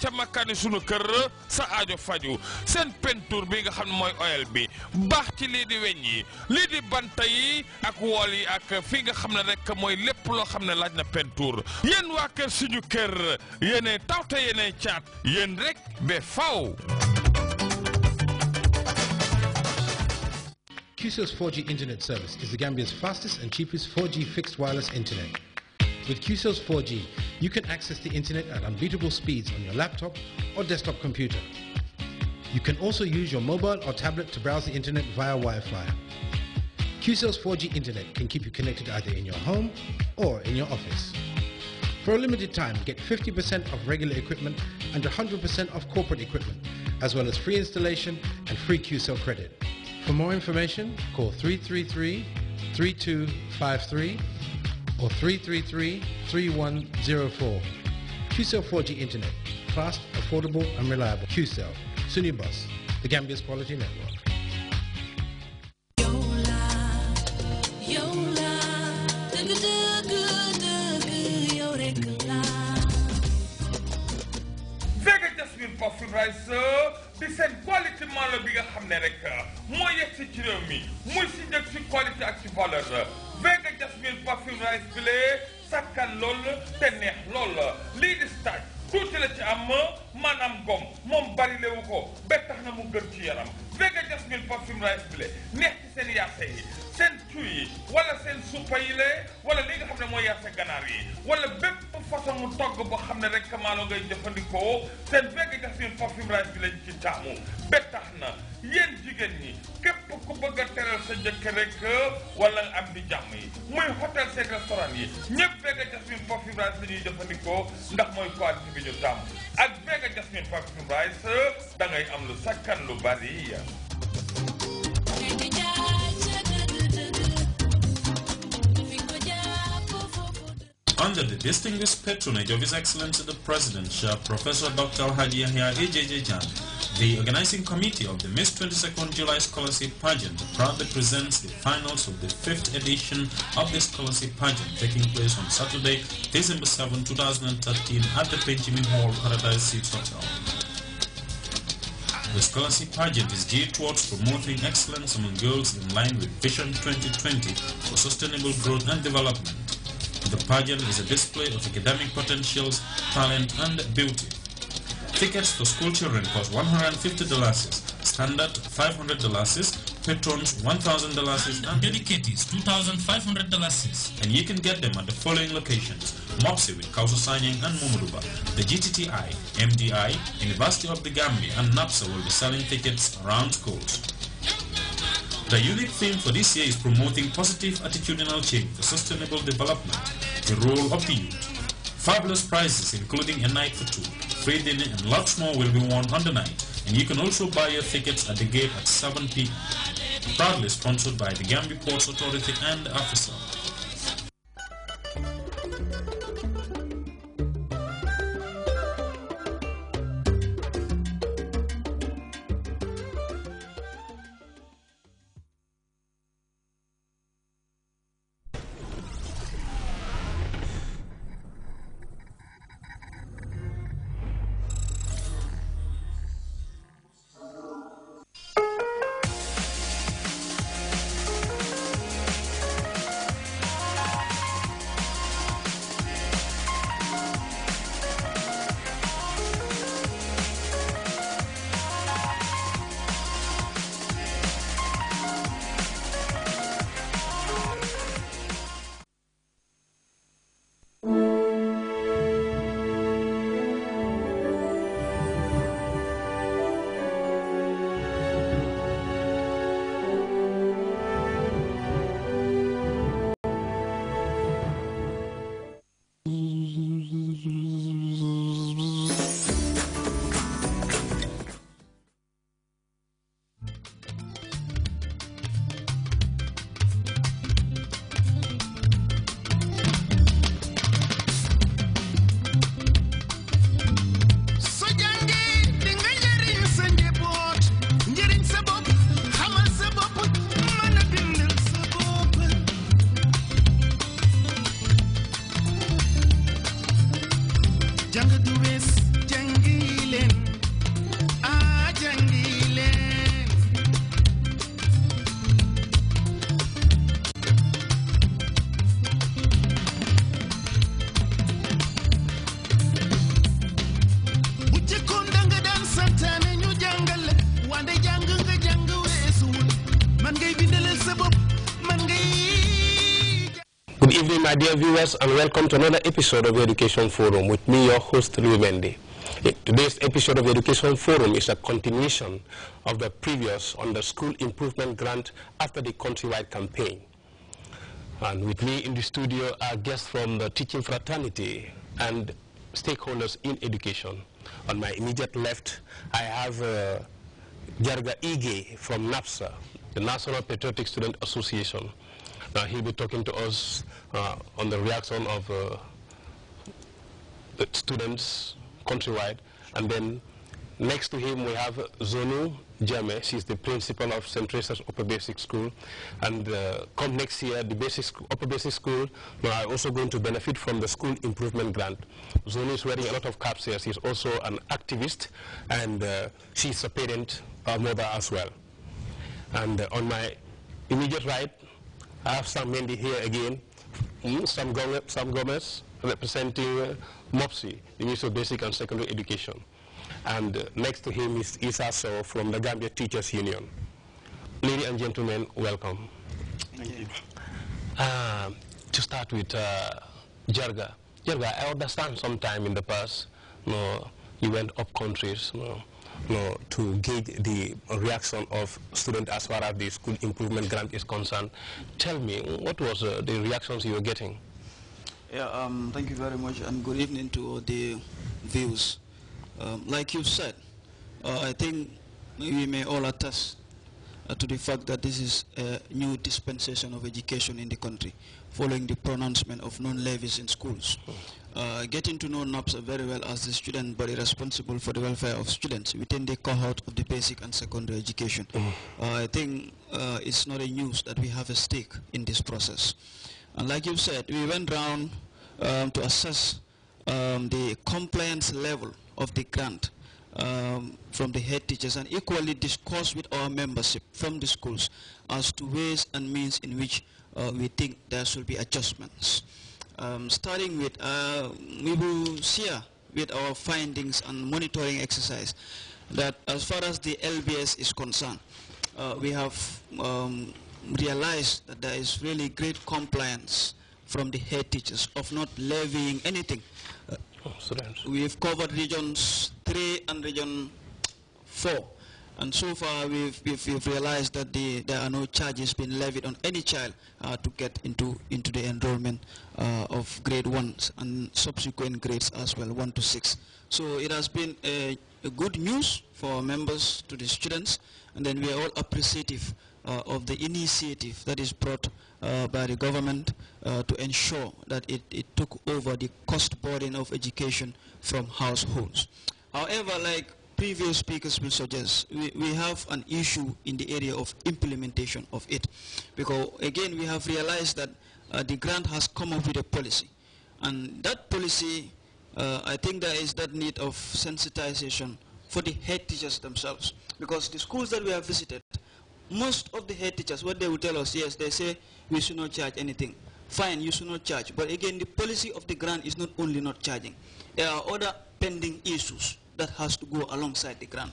ca makkaani sunu kër sa aajo faju seen peinture bi nga xam ne mooy oil bi baax ci lii di weñ yi lii di banta yi ak wool yi ak fii nga xam ne rek mooy lépp loo xam ne laaj na peinture yéen waa kër suñu kër yéenay tawte yéenay caat yéen rek be faw. QCell's 4G internet service is the Gambia's fastest and cheapest 4G fixed wireless internet. With QCell's 4G, you can access the internet at unbeatable speeds on your laptop or desktop computer. You can also use your mobile or tablet to browse the internet via Wi-Fi. QCell's 4G internet can keep you connected either in your home or in your office. For a limited time, get 50% off regular equipment and 100% off corporate equipment, as well as free installation and free QCell credit. For more information, call 333-3253 or 333-3104. QCell 4G Internet. Fast, affordable and reliable. QCell. Sunibus. The Gambia's quality network. Perfume rice di seen qualité maalo bi nga xam ne rek moo yegg si ci réew mi muy si njëg si qualité ak si valeur Vega Jasmine perfume rice bi lee sakkan lool te neex lool lii di stage tuuti la ci am maanaam gom moom bari lewu ko ba tax na mu gën ci yaram Vega Jasmine perfume rice bi lee neex ci seen yaase yi seen cuy yi wala seen suppa yi lee wala li nga xam ne mooy yaase ganaar yi wala bépp façon mu togg boo xam ne rek maalo ngay jëfandikoo seen Vega Jasmine perfume rice bi lañ ci taamu ba tax na yéen jigéen ñi képp ku bëgg a teral sa njëkk rek wala am di jàmm yi muy hôtel seeg restaurant yi ñëpp Vega Jasmine perfume rice la ñuy jëfandikoo ndax mooy qualité bi ñu taamu ak Vega Jasmine perfume rice da ngay am lu sakkan lu bari. Under the distinguished patronage of His Excellency the President, Professor Dr. Haji Yahya AJJ Jan, the organizing committee of the Miss 22nd July Scholarship Pageant proudly presents the finals of the 5th edition of the Scholarship Pageant taking place on Saturday, December 7, 2013 at the Benjamin Hall Paradise Suites Hotel. The Scholarship Pageant is geared towards promoting excellence among girls in line with Vision 2020 for sustainable growth and development. The pageant is a display of academic potentials, talent, and beauty. Tickets for school children cost $150, standard $500, patrons $1,000, and dedicatees $2,500. And you can get them at the following locations: Mopsy with Kausa Sanyang and Mumuruba, the GTTI, MDI, University of the Gambia, and NAPSA will be selling tickets around schools. The unique theme for this year is promoting positive attitudinal change for sustainable development, the role of the youth. Fabulous prizes including a night for two, free dinner and lots more will be won on the night, and you can also buy your tickets at the gate at 7 p.m. Proudly sponsored by the Gambia Ports Authority and AFRISA. my dear viewers, and welcome to another episode of Education Forum with me, your host, Louis Mendy. Today's episode of Education Forum is a continuation of the previous on the School Improvement Grant after the countrywide campaign. And with me in the studio are guests from the teaching fraternity and stakeholders in education. On my immediate left, I have Jarga Ige from NAPSA, the National Patriotic Student Association. Now he'll be talking to us on the reaction of the students countrywide. And then next to him we have Zonu Jame. She's the principal of St. Teresa's Upper Basic School. And come next year, the Upper Basic School are also going to benefit from the School Improvement Grant. Zonu is wearing a lot of caps here. She's also an activist, and she's a parent, a mother as well. And on my immediate right, I have Sam Mendy here again, Sam Gomez, representing MOPSI, the Ministry of Basic and Secondary Education. And next to him is Isa So from the Gambia Teachers Union. Ladies and gentlemen, welcome. Thank you. To start with Jarga. Jarga, I understand sometime in the past, you went up countries to gauge the reaction of students as far as the School Improvement Grant is concerned. Tell me, what was the reactions you were getting? Yeah, thank you very much, and good evening to the viewers. Like you said, I think we may all attest to the fact that this is a new dispensation of education in the country, following the pronouncement of non-levies in schools. Getting to know NAPSA very well as the student body responsible for the welfare of students within the cohort of the basic and secondary education. I think it's not a news that we have a stake in this process. And like you said, we went round to assess the compliance level of the grant from the head teachers, and equally discuss with our membership from the schools as to ways and means in which we think there should be adjustments. Starting with, we will share with our findings and monitoring exercise that as far as the LBS is concerned, we have realized that there is really great compliance from the head teachers of not levying anything. We've covered regions 3 and region 4, and so far we've realized that there are no charges being levied on any child to get into the enrollment of grade 1s and subsequent grades as well, 1 to 6. So it has been a good news for our members, to the students, and then we are all appreciative of the initiative that is brought by the government to ensure that it took over the cost burden of education from households. However, like previous speakers will suggest, we have an issue in the area of implementation of it, because again we have realized that the grant has come up with a policy, and that policy, I think there is that need of sensitization for the head teachers themselves, because the schools that we have visited, most of the head teachers, what they will tell us, yes, they say we should not charge anything. Fine, you should not charge. But again, the policy of the grant is not only not charging. There are other pending issues that has to go alongside the grant.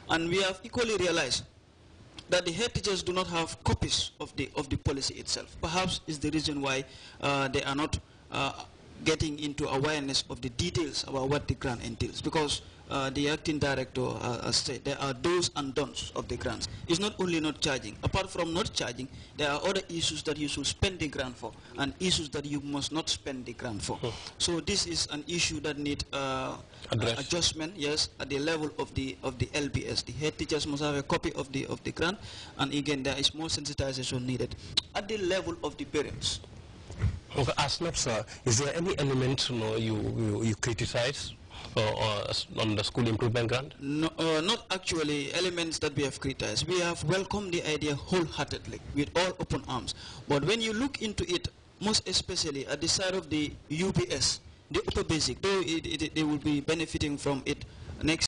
And we have equally realized that the head teachers do not have copies of the policy itself. Perhaps is the reason why they are not getting into awareness of the details about what the grant entails, because the acting director has said there are do's and don'ts of the grants. It's not only not charging. Apart from not charging, there are other issues that you should spend the grant for, and issues that you must not spend the grant for. So this is an issue that needs adjustment, yes, at the level of the LBS. The head teachers must have a copy of the grant, and again there is more sensitization needed at the level of the parents. Okay, as NAPSA, is there any element you criticize on the School Improvement Grant? No, not actually elements that we have criticized. We have welcomed the idea wholeheartedly with all open arms. But when you look into it, most especially at the side of the UBS, the upper basic, though they will be benefiting from it next